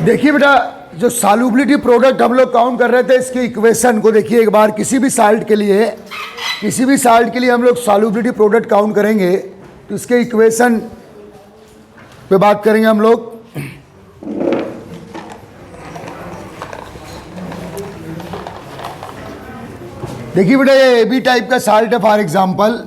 देखिए बेटा, जो सॉल्युबिलिटी प्रोडक्ट हम लोग काउंट कर रहे थे, इसके इक्वेशन को देखिए एक बार। किसी भी साल्ट के लिए हम लोग सॉल्युबिलिटी प्रोडक्ट काउंट करेंगे तो इसके इक्वेशन पे बात करेंगे हम लोग। देखिए बेटा, ये ए बी टाइप का साल्ट है। फॉर एग्जांपल,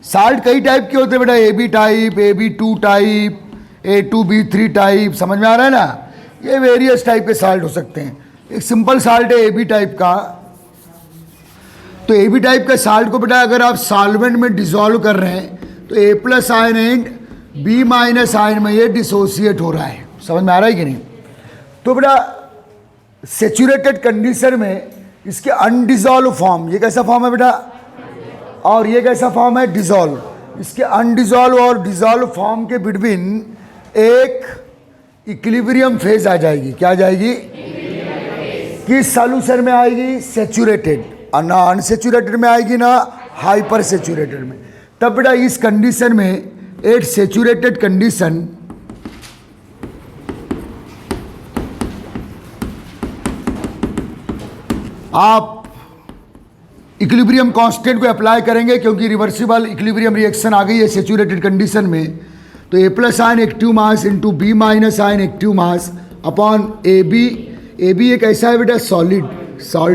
साल्ट कई टाइप के होते हैं बेटा, A B type, AB2 type, A2B3 type, समझ में आ रहा है ना। ये वेरियस टाइप के साल्ट हो सकते हैं। एक सिंपल साल्ट है ए बी टाइप का। तो ए बी टाइप का साल्ट को बेटा अगर आप सॉल्वेंट में डिसॉल्व कर रहे हैं तो A+ ion and B- ion में ये डिसोसिएट हो रहा है। समझ में आ रहा है कि नहीं। तो बेटा सेचुरेटेड कंडीशन में इसके अनडिजॉल्व फॉर्म, ये कैसा फॉर्म है बेटा, और ये कैसा फॉर्म है, डिजॉल्व। इसके अनडिजॉल्व और डिजॉल्व फॉर्म के बिटवीन एक इक्विलिब्रियम फेज आ जाएगी। क्या आ जाएगी, किस सॉल्यूशन में आएगी, सेचुरेटेड, और ना अनसेचुरेटेड में आएगी ना हाइपर सेचुरेटेड में। तब बेटा इस कंडीशन में, एट सेचुरेटेड कंडीशन, आप इक्विलिब्रियम कांस्टेंट को अप्लाई करेंगे क्योंकि रिवर्सिबल इक्विलिब्रियम रिएक्शन आ गई है सेचुरेटेड कंडीशन में। तो A+ ion active mass into B- ion active mass upon AB। AB एक ऐसा है बेटा सॉलिड,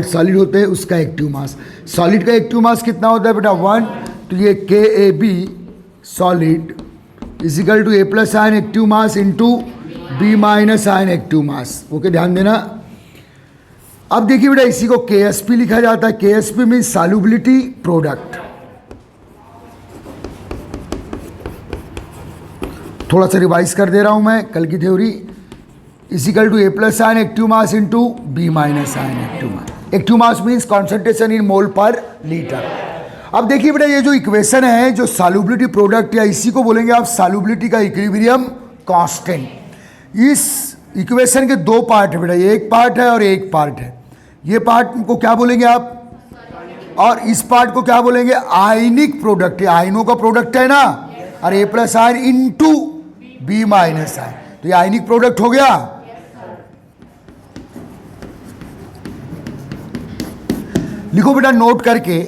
सॉलिड होते हैं, उसका एक्टिव मास। सॉलिड का एक्टिव मास कितना होता है बेटा, 1। तो ये KAB solid equal to A+ ion active mass into B- ion active mass. Okay, ध्यान देना। अब देखिए बेटा, इसी को KSP लिखा जाता है। KSP means solubility product. थोड़ा सा रिवाइज कर दे रहा हूं मैं कल की theory. Equal to A+ ion active mass into B- ion active mass. Active mass means concentration in mole per litre. अब देखिए बेटा, ये जो इक्वेशन है, जो सॉल्युबिलिटी प्रोडक्ट, या इसी को बोलेंगे आप सॉल्युबिलिटी का इक्विलिब्रियम कांस्टेंट। इस इक्वेशन के दो पार्ट है बेटा, ये एक पार्ट है और एक पार्ट है। ये पार्ट को क्या बोलेंगे आप, और इस पार्ट को क्या बोलेंगे, आयनिक प्रोडक्ट। है आयनों का प्रोडक्ट है ना, और A+ ion into B- ion. तो ये आयनिक प्रोडक्ट हो गया। लिखो बेटा नोट करके,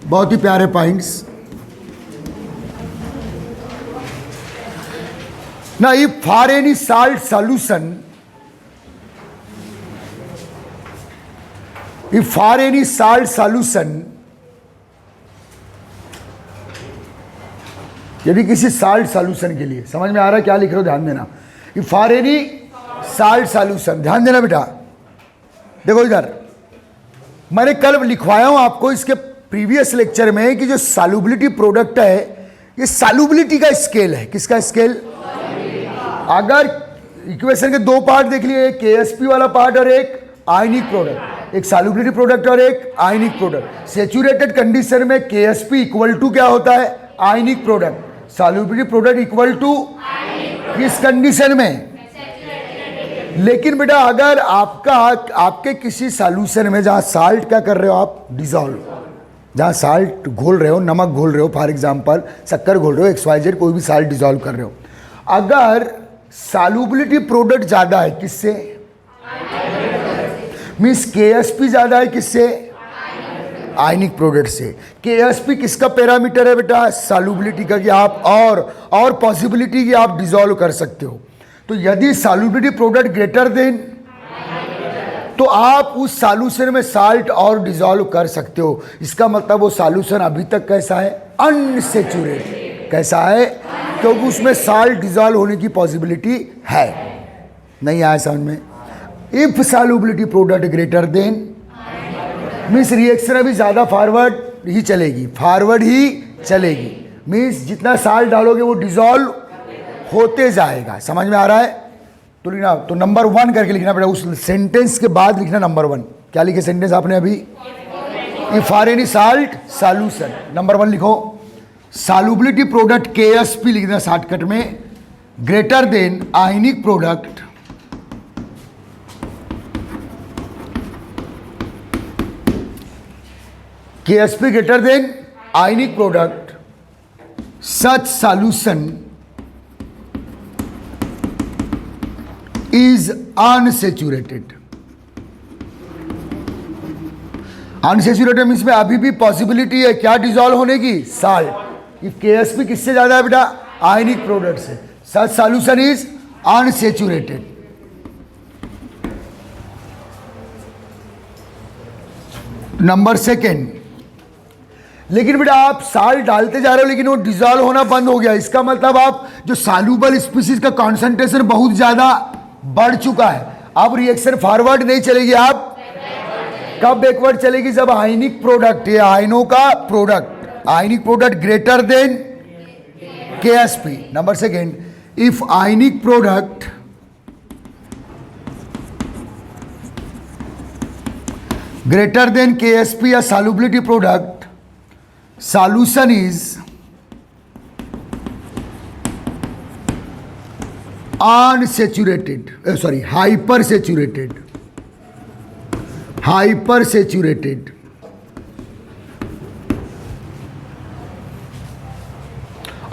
बहुत ही प्यारे पॉइंट्स ना। If for any salt solution, if for any salt solution, यदि किसी साल्ट सॉल्यूशन के लिए, समझ में आ रहा है क्या लिख रहे हो, ध्यान देना। if for any salt solution, ध्यान देना बेटा। देखो इधर मैंने कल लिखवाया हूं आपको इसके प्रीवियस लेक्चर में कि जो सॉल्युबिलिटी प्रोडक्ट है, ये सॉल्युबिलिटी का स्केल है। किसका स्केल, अगर इक्वेशन के दो पार्ट देख लिए, एक KSP वाला पार्ट और एक आयनिक प्रोडक्ट, एक सॉल्युबिलिटी प्रोडक्ट और एक आयनिक प्रोडक्ट। सेचुरेटेड कंडीशन में KSP इक्वल टू क्या होता है, ionic product. Solubility product equal to किस कंडीशन में, लेकिन बेटा अगर आपके किसी सॉल्यूशन में जहां साल्ट क्या कर रहे हो आप, डिसॉल्व, जहां साल्ट घोल रहे हो, नमक घोल रहे हो, फॉर एग्जांपल शक्कर घोल रहे हो, XYZ कोई भी साल्ट डिसॉल्व कर रहे हो, अगर सॉल्युबिलिटी प्रोडक्ट ज्यादा है किससे, मीन्स KSP ज्यादा है किससे, आयनिक प्रोडक्ट से। KSP किसका पैरामीटर है बेटा, सॉल्युबिलिटी का, कि आप और पॉसिबिलिटी कि आप डिसॉल्व कर सकते हो। तो यदि सॉल्युबिलिटी प्रोडक्ट ग्रेटर देन, तो आप उस सॉल्यूशन में साल्ट और डिसॉल्व कर सकते हो। इसका मतलब वो सॉल्यूशन अभी तक कैसा है, अनसेचुरेटेड। कैसा है, क्योंकि उसमें साल्ट डिसॉल्व होने की पॉसिबिलिटी है। नहीं आया समझ में। If solubility product greater than means reaction अभी ज्यादा फॉरवर्ड ही चलेगी, मीन्स जितना साल्ट डालोगे वो डिसॉल्व होते जाएगा। समझ में आ रहा है। तो लिखना, तो नंबर 1 करके लिखना पड़ेगा। उस सेंटेंस के बाद लिखना नंबर 1। क्या लिखे सेंटेंस आपने अभी, if for any salt solution, number 1 लिखो, सॉल्युबिलिटी प्रोडक्ट KSP लिखना शॉर्टकट में, greater than ionic product KSP greater than ionic product, such solution is unsaturated. Unsaturated means में अभी भी पॉसिबिलिटी है क्या डिजॉल्व होने की, साल्ट। इफ केएसपी किससे ज्यादा है बेटा, आयनिक प्रोडक्ट से, such solution is unsaturated. Number second, लेकिन बेटा आप साल्ट डालते जा रहे हो लेकिन वो डिजॉल्व होना बंद हो गया, इसका मतलब आप जो सॉल्यूबल स्पीसीज का कॉन्सेंट्रेशन बहुत ज्यादा बढ़ चुका है, अब रिएक्शन फॉरवर्ड नहीं चलेगी, आप कब बैकवर्ड चलेगी, जब आयनिक प्रोडक्ट या आयनों का product, ionic product greater then Ksp. Number second, if ionic product greater than KSP या solubility product, solution is unsaturated, hypersaturated, hypersaturated।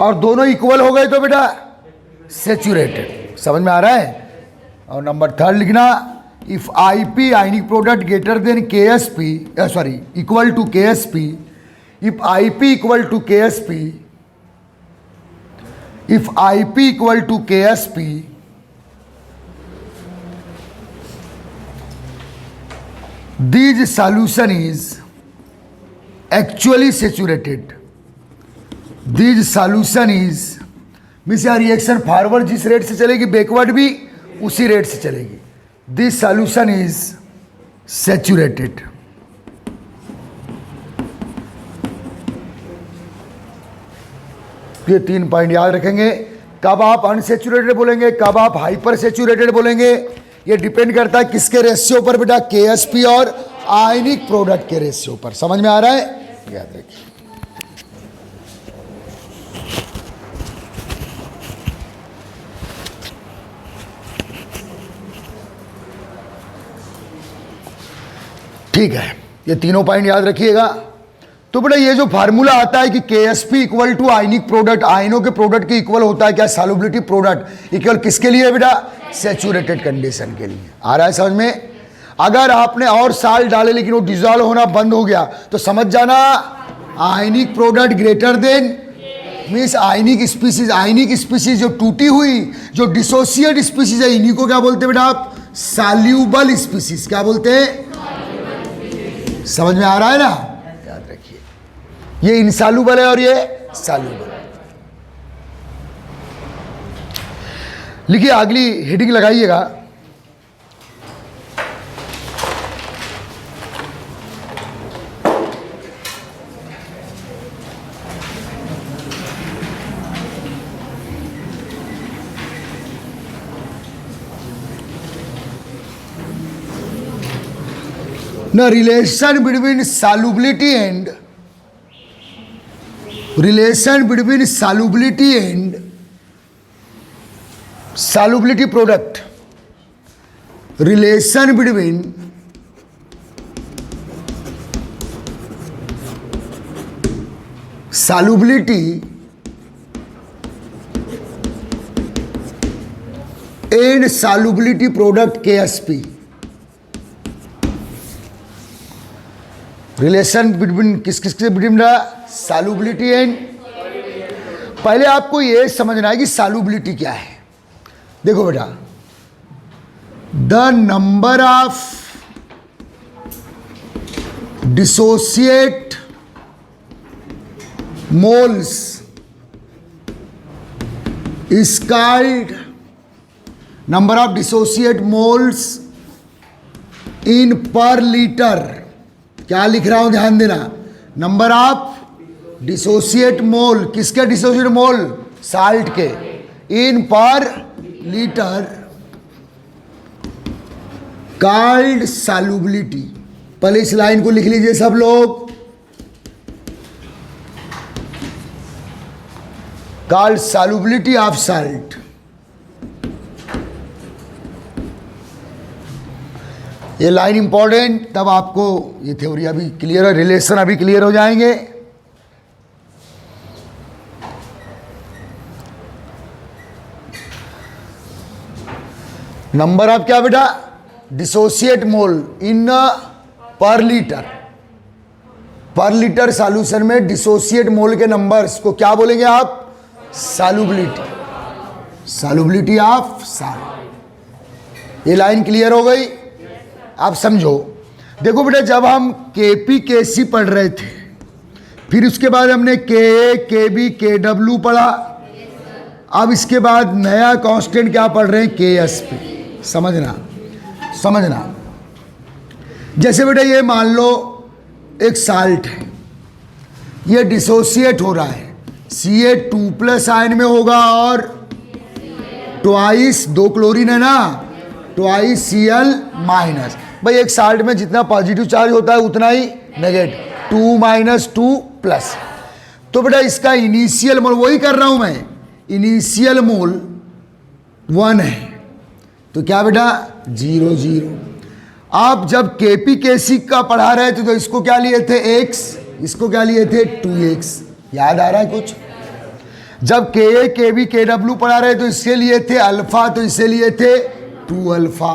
और दोनों इक्वल हो गए तो बेटा सेचुरेटेड, समझ में आ रहा है। और नंबर थर्ड लिखना, if IP ionic product greater than KSP, equal to KSP, if IP equal to KSP, if IP equal to KSP, this solution is actually saturated, this solution is means यहाँ reaction forward जिस rate से चलेगी backward भी उसी rate से चलेगी। This solution is saturated। ये 3 point याद रखेंगे, कब आप अनसेचुरेटेड बोलेंगे, कब आप हाइपर सेचुरेटेड बोलेंगे, ये डिपेंड करता है किसके रेशियो पर बेटा, केएसपी और आयनिक प्रोडक्ट के रेशियो पर। समझ में आ रहा है, याद रखिए। ठीक है, ये तीनों पॉइंट याद रखिएगा। तो बेटा ये जो फार्मूला आता है कि KSP equal to ionic product, आयनों के प्रोडक्ट के इक्वल होता है क्या, सॉल्युबिलिटी प्रोडक्ट इक्वल किसके लिए बेटा, सैचुरेटेड कंडीशन के लिए। आ रहा है समझ में। अगर आपने और साल्ट डाले लेकिन वो डिजॉल्व होना बंद हो गया तो समझ जाना ionic product greater than means ionic species जो टूटी हुई, जो डिसोसिएट स्पीसीज है, इन्हीं को क्या बोलते हैं बेटा आप, सॉल्यूबल स्पीसीज। क्या बोलते हैं, समझ में आ रहा है ना, याद रखिए। ये इनसॉल्यूबल है और ये सॉल्यूबल है। लिखिए अगली हेडिंग लगाइएगा, Now relation between solubility and solubility product, relation between solubility and solubility product KSP, relation between किसके बिटवीन सॉल्युबिलिटी एंड। पहले आपको ये समझना है कि सॉल्युबिलिटी क्या है। देखो बेटा, the number of dissociate moles is called, number of dissociate moles इन पर लीटर। क्या लिख रहा हूं ध्यान देना, नंबर ऑफ डिसोसिएट मोल, किसके डिसोसिएट मोल, साल्ट के, इन पर लीटर कॉल्ड सॉल्युबिलिटी। पहले इस लाइन को लिख लीजिए सब लोग, कॉल्ड सॉल्युबिलिटी ऑफ साल्ट। ये लाइन इंपॉर्टेंट, तब आपको ये थ्योरी अभी क्लियर है, रिलेशन अभी क्लियर हो जाएंगे। नंबर ऑफ क्या बेटा, डिसोसिएट मोल इन पर लीटर। पर लीटर सॉल्यूशन में डिसोसिएट मोल के नंबर्स को क्या बोलेंगे आप, सॉल्युबिलिटी, सॉल्युबिलिटी ऑफ सॉल्ट। ये लाइन क्लियर हो गई? आप समझो। देखो बेटा, जब हम केपी केसी पढ़ रहे थे, फिर उसके बाद हमने के ए के बी के डब्ल्यू पढ़ा, अब इसके बाद नया कांस्टेंट क्या पढ़ रहे हैं, के एस पी। समझना समझना। जैसे बेटा ये मान लो एक साल्ट है, ये डिसोसिएट हो रहा है, Ca2+ आयन में होगा और ट्वाइस, 2 क्लोरीन है ना, ट्वाइस Cl माइनस। भाई एक साल्ट में जितना पॉजिटिव चार्ज होता है उतना ही नेगेटिव, 2 - 2+। तो बेटा इसका इनिशियल मोल, वही कर रहा हूं मैं, इनिशियल मोल 1 है, तो क्या बेटा 0 0। आप जब केपी केसी का पढ़ा रहे थे तो इसको क्या लिए थे x, इसको क्या लिए थे 2x। याद आ रहा है कुछ? जब के ए के बी के डब्ल्यू पढ़ा रहे तो इसके लिए थे अल्फा, तो इसे लिए थे 2 अल्फा।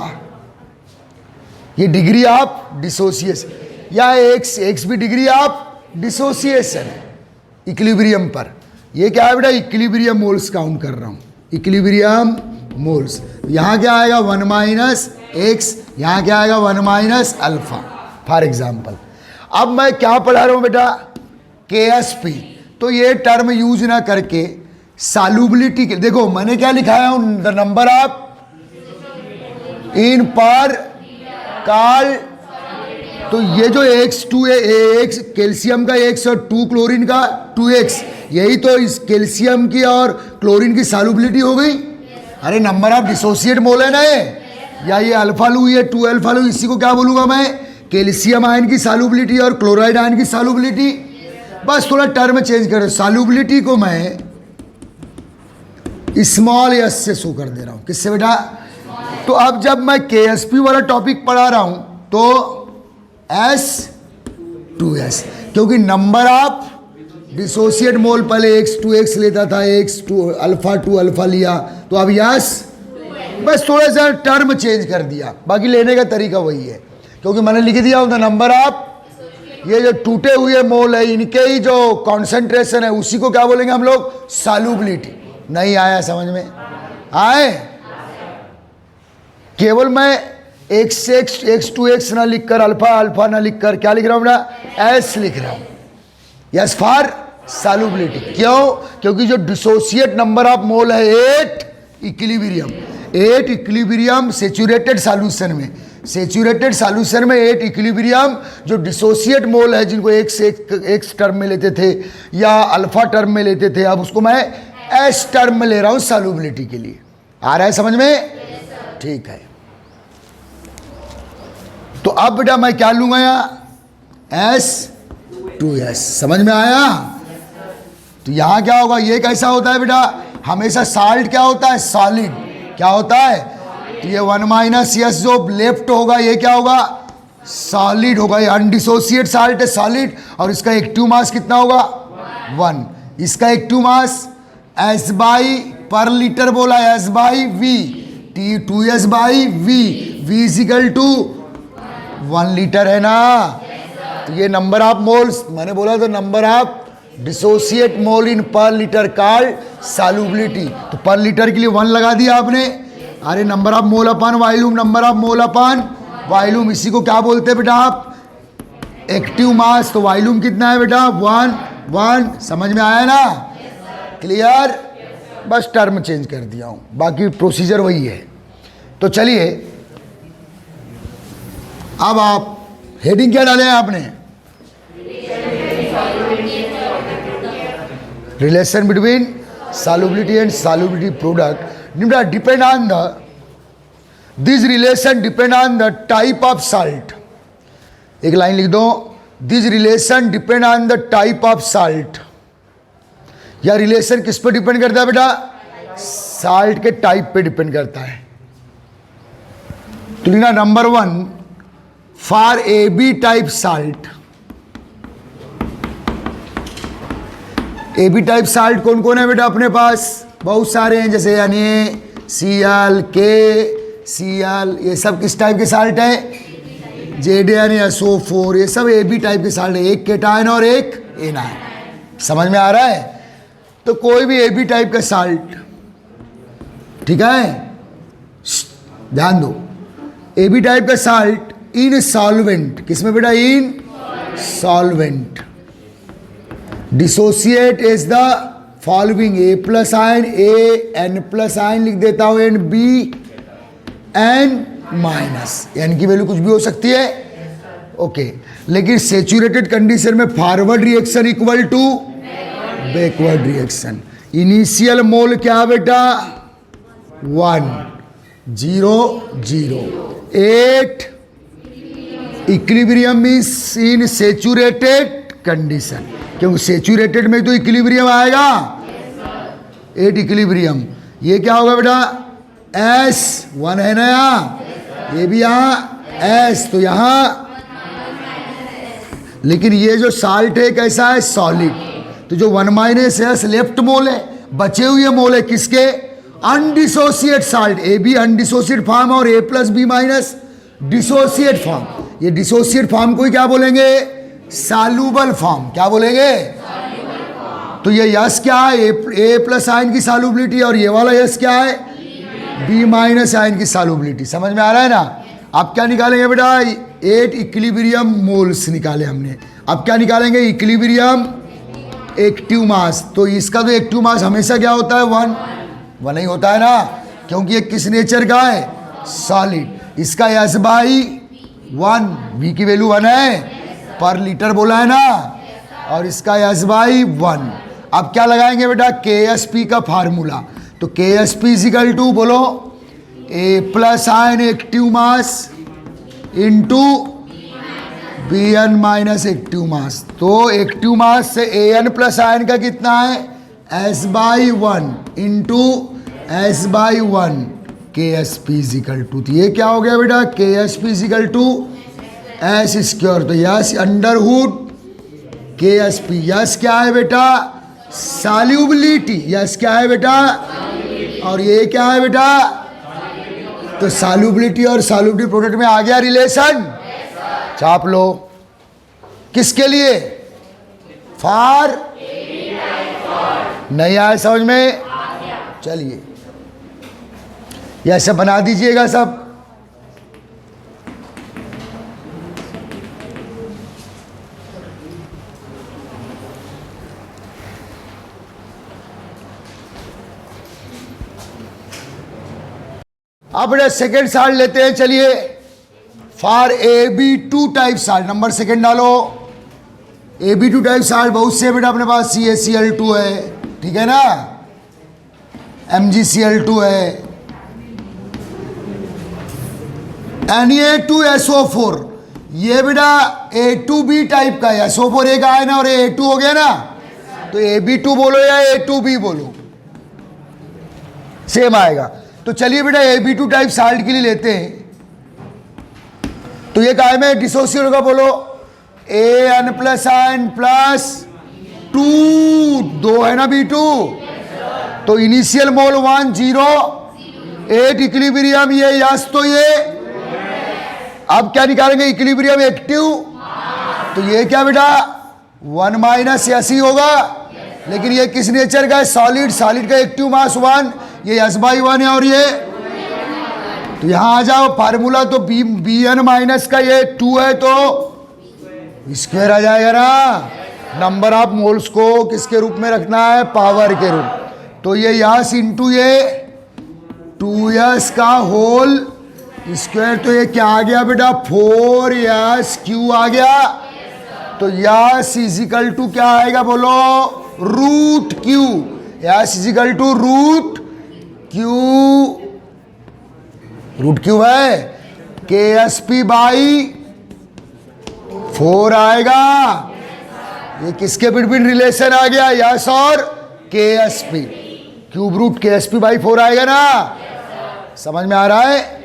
ये डिग्री ऑफ डिसोसिएशन, या एक्स भी डिग्री ऑफ डिसोसिएशन है इक्विलिब्रियम पर। ये क्या है बेटा, इक्विलिब्रियम मोल्स काउंट कर रहा हूं, इक्विलिब्रियम मोल्स। यहाँ क्या आएगा 1 - x, यहाँ क्या आएगा 1 - अल्फा फॉर एग्जाम्पल। अब मैं क्या पढ़ा रहा हूँ बेटा, KSP। तो ये टर्म यूज ना करके सॉल्युबिलिटी के, देखो मैंने क्या लिखाया हूँ, द नंबर ऑफ इन पर काल। तो ये जो X2 है, X कैल्शियम का X और 2 क्लोरीन का 2X, यही तो इस कैल्शियम की और क्लोरीन की सॉल्युबिलिटी हो गई। अरे नंबर ऑफ डिसोसिएट मोल है ना ये, या ये अल्फा लू, ये 2 अल्फा लू, इसी को क्या बोलूंगा मैं, कैल्शियम आयन की सॉल्युबिलिटी और क्लोराइड आयन की सॉल्युबिलिटी। बस थोड़ा टर्म चेंज कर, सॉल्युबिलिटी को मैं स्मॉल s से शो कर दे रहा हूं। किससे बेटा? तो अब जब मैं KSP वाला टॉपिक पढ़ा रहा हूं तो S2S, क्योंकि नंबर ऑफ डिसोसिएट मोल पहले X2X लेता था, X2 अल्फा 2 अल्फा लिया, तो अब यस, बस थोड़ा सा टर्म चेंज कर दिया, बाकी लेने का तरीका वही है। क्योंकि मैंने लिख दिया होता नंबर ऑफ, ये जो टूटे हुए मोल है इनके ही जो कॉन्सेंट्रेशन है उसी को क्या बोलेंगे हम लोग, सॉल्युबिलिटी। नहीं आया समझ में? आए? केवल मैं X2X ना लिखकर, अल्फा अल्फा ना लिखकर क्या लिख रहा हूं बेटा, S लिख रहा हूं, यस फॉर सॉल्युबिलिटी। क्यों? क्योंकि जो डिसोसिएट नंबर ऑफ मोल है 8 इक्विलिब्रियम, 8 इक्विलिब्रियम सेचुरेटेड सॉल्यूशन में, सेचुरेटेड सॉल्यूशन में 8 इक्विलिब्रियम जो डिसोसिएट मोल है, जिनको एक्स टर्म में लेते थे या अल्फा टर्म में लेते थे, अब उसको मैं एस टर्म में ले रहा हूं सॉल्युबिलिटी के लिए। आ रहा है समझ में? ठीक है। तो अब बेटा मैं क्या लूंगा यहाँ, S2S। समझ में आया? तो यहां क्या होगा, ये कैसा होता है बेटा, हमेशा साल्ट क्या होता है, सॉलिड। क्या होता है? तो ये 1 - S जो लेफ्ट होगा ये क्या होगा, सॉलिड होगा। ये अनडिसोसिएट साल्ट है, सॉलिड, और इसका एक्टिव मास कितना होगा 1। इसका एक्टिव मास S/पर लीटर बोला, S/V, T2S/V, V = 1 लीटर है ना। तो ये नंबर ऑफ मोल्स, मैंने बोला तो नंबर ऑफ डिसोसिएट मोल इन पर लीटर कॉल्ड सॉल्युबिलिटी। तो पर लीटर के लिए 1 लगा दिया आपने। अरे number of mole upon volume, number of mole upon volume, इसी को क्या बोलते हैं बेटा आप, एक्टिव मास। तो वॉल्यूम कितना है बेटा 1 समझ में आया ना? क्लियर? बस टर्म चेंज कर दिया हूं, बाकी प्रोसीजर वही है। तो चलिए अब आप हेडिंग क्या डाले हैं आपने, relation between solubility and solubility product depend on this relation depend on the type of salt। एक लाइन लिख दो, this relation depend on the type of salt। या रिलेशन किस पे डिपेंड करता है बेटा, साल्ट के टाइप पे डिपेंड करता है। तो लिखना number 1 for AB type salt. AB type salt कौन कौन है बेटा अपने पास, बहुत सारे हैं, जैसे यानी Cl, K, Cl, ये सब किस टाइप के साल्ट है? ZnSO4, ये सब AB टाइप के साल्ट है, एक केटायन और एक एनायन। समझ में आ रहा है? तो कोई भी AB टाइप का साल्ट, ठीक है, ध्यान दो, AB टाइप का साल्ट इन सॉल्वेंट, किसमें बेटा? In solvent dissociate is the following, A plus ion, An plus ion लिख देता हूं, एंड Bn माइनस, N की वैल्यू कुछ भी हो सकती है, ओके। लेकिन सेचुरेटेड कंडीशन में forward reaction equal to backward reaction. Initial mole क्या बेटा? 1 0 0 8 equilibrium means in saturated condition, क्योंकि सेचुरेटेड में तो इक्विलिब्रियम आएगा, 8 इक्विलिब्रियम। ये क्या होगा बेटा? S1 है ना यहाँ, ये भी यहाँ S, तो यहाँ, लेकिन ये जो साल्ट है कैसा है? सॉलिड। तो जो 1 माइनस S लेफ्ट मोल है, बचे हुए मोल है किसके? अनडिसोसिएट साल्ट, AB अनडिसोसिएट फॉर्म और A plus B minus dissociate form. ये डिसोसिएट फॉर्म को ही क्या बोलेंगे? Soluble form. क्या बोलेंगे? तो ये यस क्या है? A प्लस आयन की सॉल्युबिलिटी, और ये वाला यस क्या है? B माइनस आयन की सॉल्युबिलिटी। समझ में आ रहा है ना? अब क्या निकालेंगे बेटा? 8 इक्विलिब्रियम मोल्स निकाले हमने। अब क्या निकालेंगे? Equilibrium active mass. तो इसका तो एक्टिव मास हमेशा क्या होता है? 1 ही होता है ना, क्योंकि ये किस नेचर का है? सॉलिड। इसका S बाई 1, V की वैल्यू 1 है, पर लीटर बोला है ना, और इसका S बाई 1। अब क्या लगाएंगे बेटा? KSP का फार्मूला। तो KSP इजिकल टू, बोलो, A plus ion active mass into Bn minus active मास। तो एक्टिव मास से An प्लस आयन का कितना है? S by 1 into S by 1, KSP equal to. तो ये क्या हो गया बेटा? KSP equal to S square. तो S under root KSP। S क्या है बेटा? सॉल्युबिलिटी। यस क्या है बेटा? और ये क्या है बेटा? तो सॉल्युबिलिटी और सॉल्युबिलिटी प्रोडक्ट में आ गया रिलेशन। छाप लो। किसके लिए? फॉर, नहीं आया समझ में? चलिए ये ऐसे बना दीजिएगा सब। अब बेटा सेकेंड साल्ट लेते हैं। चलिए, for AB2 type salt, number second डालो। AB2 टाइप साल्ट बहुत से बेटा अपने पास, CaCl2 है, ठीक है ना, MgCl2 है, Na2SO4, ये बेटा A2B टाइप का है। SO4 एक आया ना, और A2 हो गया ना, तो AB2 बोलो या A2B बोलो, सेम आएगा। तो चलिए बेटा AB2 टाइप साल्ट के लिए लेते हैं। तो ये काय में डिसोसिएट होगा? बोलो, An प्लस आयन प्लस 2 है ना B2। तो इनिशियल मोल 1 0 8 इक्विलिब्रियम, ये यस, तो ये अब क्या निकालेंगे? Equilibrium active. तो ये क्या बेटा? 1 माइनस यस ही होगा, लेकिन ये किस नेचर का है? सॉलिड। सॉलिड का एक्टिव मास 1, ये S बाई 1 है, और ये, तो यहां आ जाओ फार्मूला। तो Bn माइनस का ये 2 है, तो स्क्वायर आ जाएगा ना। नंबर ऑफ मोल्स को किसके रूप में रखना है? पावर के रूप। तो ये यस इंटू ये 2s का होल स्क्वायर। तो ये क्या आ गया बेटा? 4s³ आ गया। तो यस इजिकल टू क्या आएगा? बोलो, root Q. S equal to root Q है, KSP बाई 4 आएगा। ये किसके बिटवीन रिलेशन आ गया? यस और KSP। Cube root KSP by 4 आएगा ना। समझ में आ रहा है?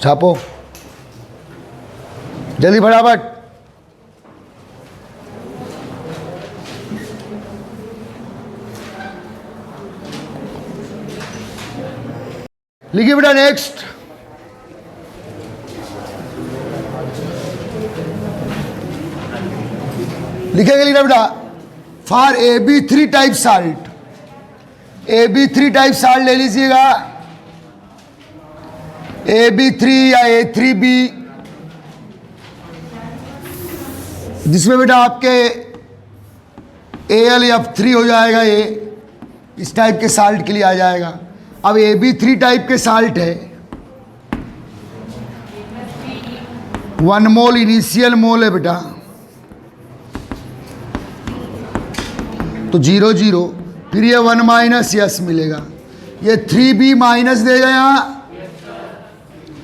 छापो जल्दी फटाफट। लिखिए बेटा नेक्स्ट। लिखेंगे लिखना बेटा, for AB3 type salt, AB3 type salt ले लीजिएगा, AB3 या A3B, जिसमें बेटा आपके AlF3 हो जाएगा, ये इस टाइप के साल्ट के लिए आ जाएगा। अब AB3 टाइप के साल्ट है, 1 मोल इनिशियल मोल है बेटा, तो 0 0, फिर ये 1 माइनस यस मिलेगा, ये 3B माइनस देगा यहाँ,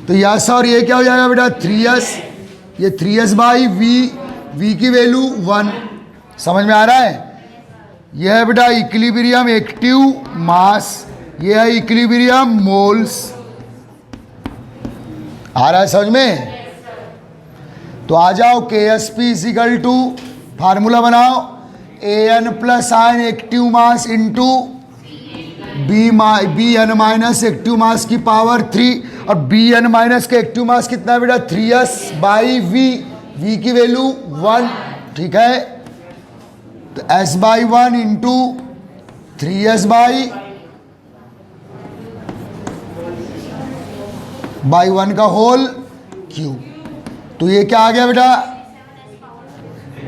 तो यस और ये क्या हो जाएगा बेटा 3s, ये 3s बाई V की वैल्यू 1। समझ में आ रहा है? यह है बेटा इक्विलिब्रियम एक्टिव मास, यह है इक्विलिब्रियम मोल्स। आ रहा है समझ में? तो आ जाओ KSP इजिकल टू, फार्मूला बनाओ, AN plus ion active mass into BN minus active मास की पावर 3, और BN माइनस का एक्टिव मास कितना है बेटा 3s बाई V की वैल्यू 1। ठीक है, तो S by 1 into 3s by 1 का होल क्यूब। तो ये क्या आ गया बेटा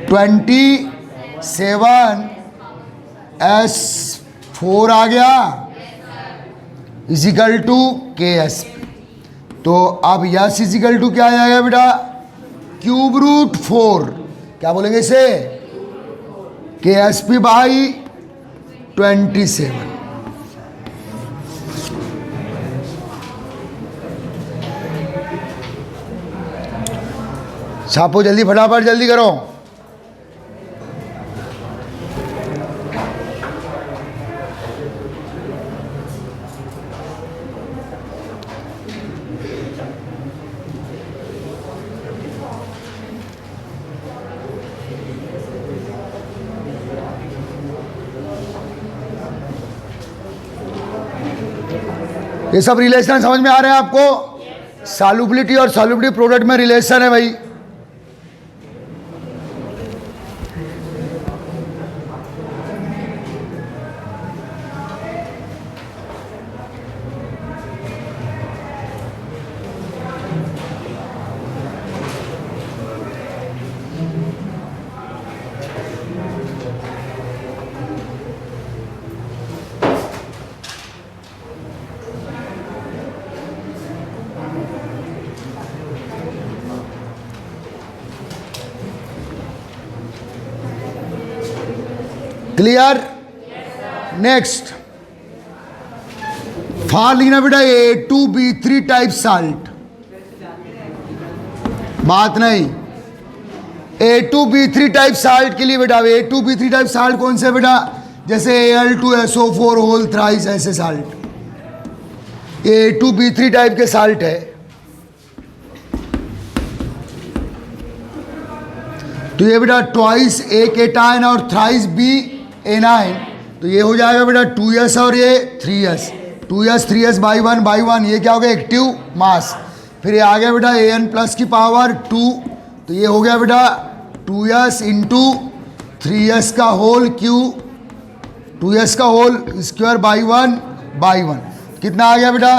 27s4 आ गया इजिकल टू KSP। तो अब यस इजिकल टू क्या आ जाएगा बेटा क्यूब रूट 4, क्या बोलेंगे इसे KSP बाई 27। छापो जल्दी, फटाफट जल्दी करो। ये सब रिलेशन समझ में आ रहे हैं आपको? सॉल्युबिलिटी और सॉल्युबिलिटी प्रोडक्ट में रिलेशन है भाई। क्लियर? नेक्स्ट, फार लिखना बेटा A2B3 टाइप साल्ट, बात नहीं। A2B3 टाइप साल्ट के लिए बेटा A2B3 टाइप साल्ट कौन से बेटा, जैसे Al2SO4 होल थ्राइस, ऐसे साल्ट A2B3 टाइप के साल्ट है। तो ये बेटा ट्वाइस A केटायन और थ्राइस B एनाइन, तो ये हो जाएगा बेटा 2s और ये 3s, 2s 3s बाई 1, ये क्या हो गया एक्टिव मास। फिर ये आ गया बेटा AN प्लस की पावर 2, तो ये हो गया बेटा 2s इंटू 3s का होल क्यूब, 2s का होल स्क्वायर बाई 1, कितना आ गया बेटा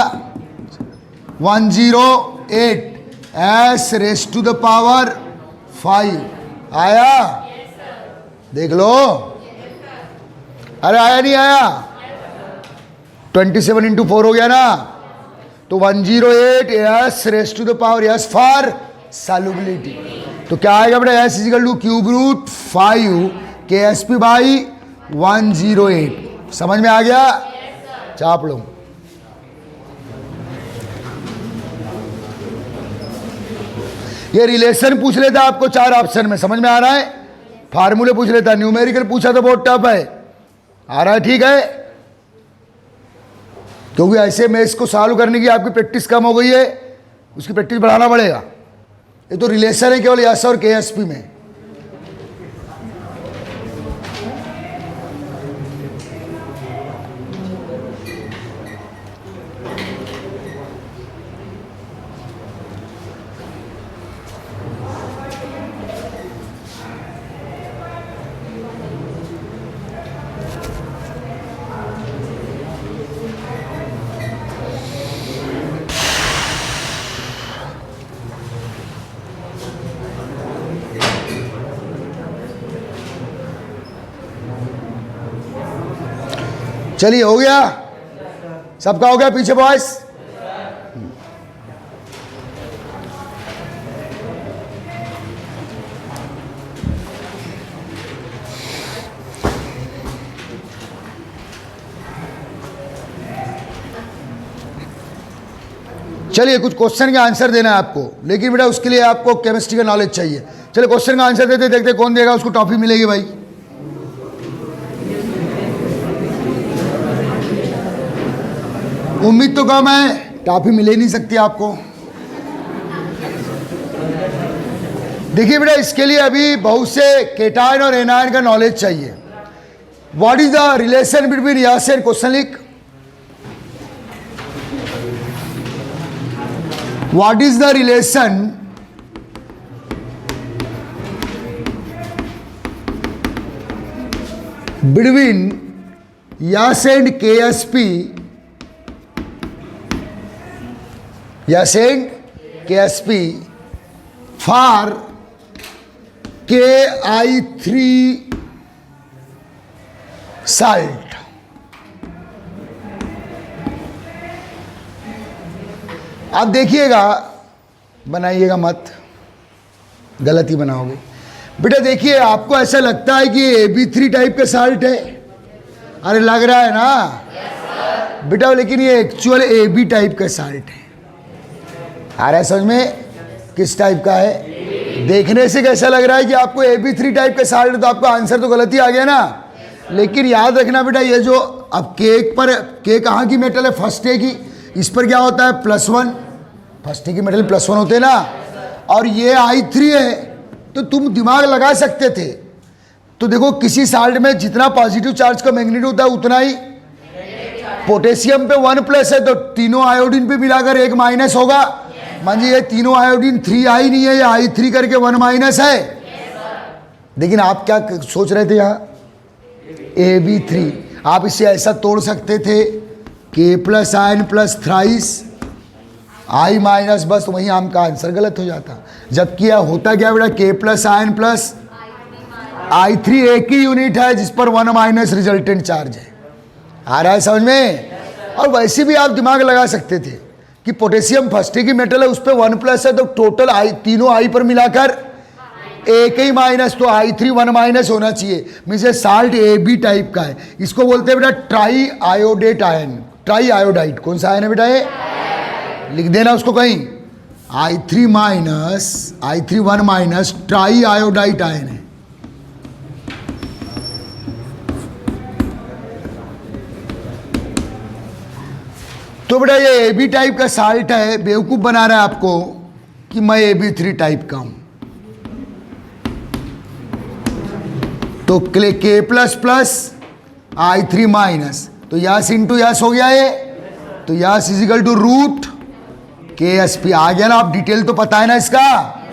108 s raise to the power 5 आया? देख लो, अरे आया नहीं आया? 27 इंटू 4 हो गया ना, तो 108 s raise to the power s for solubility. तो क्या आएगा बेटा s equal to cube root 5 KSP by 108। समझ में आ गया? चाप लो। ये रिलेशन पूछ लेता आपको 4 ऑप्शन में, समझ में आ रहा है? फार्मूले पूछ लेता, न्यूमेरिकल पूछा तो बहुत टफ है। आ रहा है? ठीक है, क्योंकि ऐसे में इसको सॉल्व करने की आपकी प्रैक्टिस कम हो गई है, उसकी प्रैक्टिस बढ़ाना पड़ेगा। ये तो रिलेशन है केवल यस और KSP में। चलिए हो गया, सबका हो गया पीछे बॉयस। चलिए कुछ क्वेश्चन का आंसर देना है आपको, लेकिन बेटा उसके लिए आपको केमिस्ट्री का नॉलेज चाहिए। चलिए क्वेश्चन का आंसर देते, देखते कौन देगा उसको टॉफी मिलेगी भाई। उम्मीद तो कम है, टॉफी मिल ही नहीं सकती आपको। देखिए बेटा इसके लिए अभी बहुत से केटायन और एनायन का नॉलेज चाहिए। What is the relation between यासेन, क्वेश्चन लिख। What is the relation between Yas and KSP? Yas and KSP for Ki3 salt. आप देखिएगा, बनाइएगा मत, गलती बनाओगे बेटा। देखिए आपको ऐसा लगता है कि AB3 टाइप का साल्ट है, अरे लग रहा है ना बेटा, लेकिन ये एक्चुअल AB टाइप का साल्ट है। आ रहा है समझ में किस टाइप का है? देखने से कैसा लग रहा है कि आपको AB3 टाइप का साल्ट है, तो आपका आंसर तो गलत ही आ गया ना। लेकिन याद रखना बेटा, ये जो अब केक पर, के कहाँ की मेटल है? फर्स्ट ए की। इस पर क्या होता है? +1। फर्स्ट ए की मेटल +1 होते हैं ना, और ये I3 है, तो तुम दिमाग लगा सकते थे। तो देखो किसी साल्ट में जितना पॉजिटिव चार्ज का मैग्नीट्यूड होता है उतना ही पोटेशियम पे 1+ है, तो तीनों आयोडीन पे मिलाकर 1- होगा। मान लीजिए ये तीनों आयोडीन 3I नहीं है, ये I3 करके 1- है। लेकिन आप क्या सोच रहे थे यहाँ? AB3। आप इसे ऐसा तोड़ सकते थे K+N+थ्राइस I-, बस वहीं आपका आंसर गलत हो जाता। जबकि यह होता क्या बेटा? K+N+I3 एक ही यूनिट है जिस पर 1- रिजल्टेंट चार्ज है। आ रहा है समझ में? और वैसे भी आप दिमाग लगा सकते थे कि पोटेशियम फर्स्ट की मेटल है, उस पर 1+ है, तो टोटल तीनों I पर मिलाकर एक ही माइनस, तो I3 1- होना चाहिए। मीन्स ये साल्ट AB टाइप का है। इसको बोलते हैं बेटा try iodate ion, try iodide. कौन सा आयन है बेटा ये? लिख देना उसको कहीं, I3 1- ट्राई आयोडाइट आयन है। तो बेटा ये AB टाइप का साल्ट है, बेवकूफ बना रहा है आपको कि मैं AB3 टाइप का हूं। तो K++ I3-, तो यस इंटू यस हो गया ये, तो यस = √KSP। आ गया ना? आप डिटेल तो पता है ना इसका।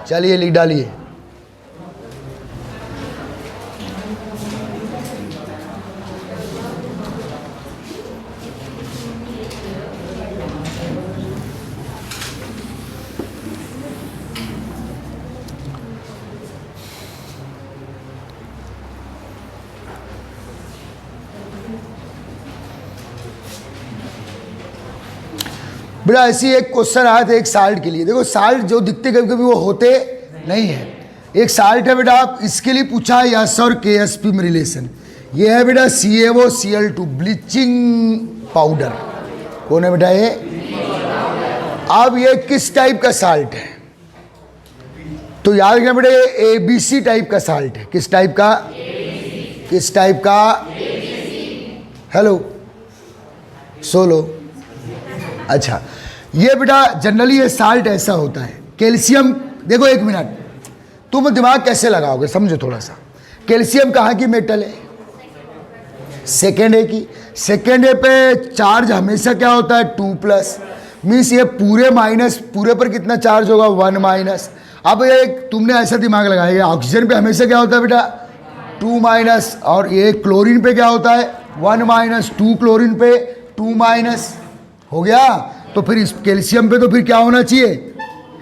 चलिए लिख डालिए। बेटा ऐसी एक क्वेश्चन आया था एक साल्ट के लिए। देखो साल्ट जो दिखते कभी कभी वो होते नहीं है। एक साल्ट है बेटा, आप इसके लिए पूछा है यस और KSP में रिलेशन। ये है बेटा CaOCl2 ब्लीचिंग पाउडर। कौन है बेटा ये? अब ये किस टाइप का साल्ट है? तो याद रखना बेटा ये ABC टाइप का साल्ट है। किस टाइप का? किस टाइप का? Hello solo. अच्छा ये बेटा जनरली ये साल्ट ऐसा होता है। कैल्शियम, देखो एक मिनट, तुम दिमाग कैसे लगाओगे समझो थोड़ा सा। कैल्शियम कहाँ की मेटल है? सेकेंड ए की। सेकेंड ए पे चार्ज हमेशा क्या होता है? 2+। मीन्स ये पूरे माइनस, पूरे पर कितना चार्ज होगा? 1-। अब ये तुमने ऐसा दिमाग लगाया, ऑक्सीजन पे हमेशा क्या होता है बेटा? 2-। और ये क्लोरीन पे क्या होता है? 1-। 2 क्लोरीन पे 2- हो गया। तो फिर इस कैल्शियम पे तो फिर क्या होना चाहिए?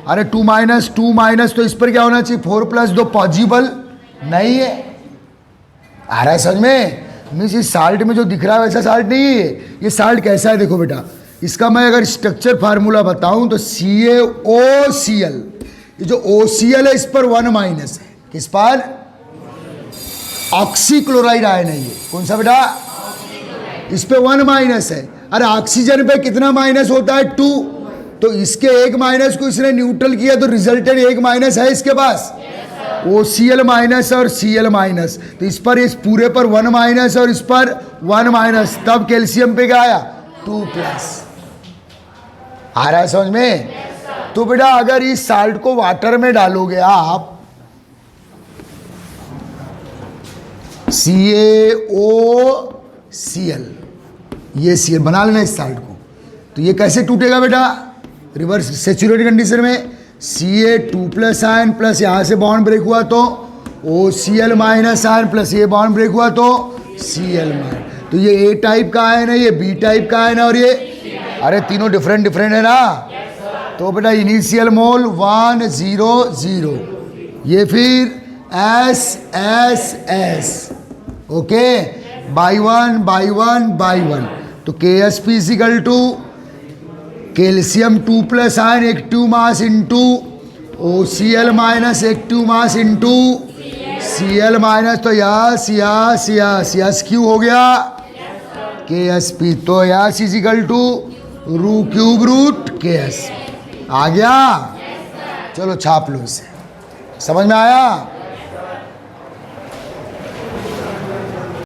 अरे 2-, तो इस पर क्या होना चाहिए? 4+, 2 पॉजिबल नहीं है। आ रहा है समझ में? मीन्स इस साल्ट में जो दिख रहा है वैसा साल्ट नहीं है ये साल्ट कैसा है देखो बेटा, इसका मैं अगर स्ट्रक्चर फार्मूला बताऊं तो CaOCl, ये जो OCl है इस पर 1 माइनस है, किस पर? ऑक्सीक्लोराइड आयन है ये, कौन सा बेटा? इस पे 1 माइनस है। अरे ऑक्सीजन पे कितना माइनस होता है? 2, तो इसके 1 माइनस को इसने न्यूट्रल किया तो रिजल्टेड 1 माइनस है इसके पास, OCl माइनस और Cl माइनस, तो इस पर इस पूरे पर 1 माइनस और इस पर 1 माइनस, तब कैल्शियम पे क्या आया? 2 प्लस। आ रहा है समझ में? तो बेटा अगर इस साल्ट को वाटर में डालोगे आप, CaOCl, ये Cl बना लेना इस साल्ट को, तो ये कैसे टूटेगा बेटा? रिवर्स सेचुरेटेड कंडीशन में Ca2 प्लस आयन प्लस यहाँ से बॉन्ड ब्रेक हुआ तो OCl माइनस आयन प्लस ये बॉन्ड ब्रेक हुआ तो Cl माइनस, तो ये A टाइप का आयन है, ये B टाइप का आयन है और ये, अरे तीनों डिफरेंट डिफरेंट है ना। तो बेटा इनिशियल मोल 1 0 0, ये फिर S, ओके, बाई वन, तो KsP equal to calcium 2 plus ion active mass into OCl minus active mass into Cl minus, तो यस क्यू हो गया KsP, तो यस इजिकल टू रू क्यूब रूट KS आ गया। चलो छाप लो इसे, समझ में आया?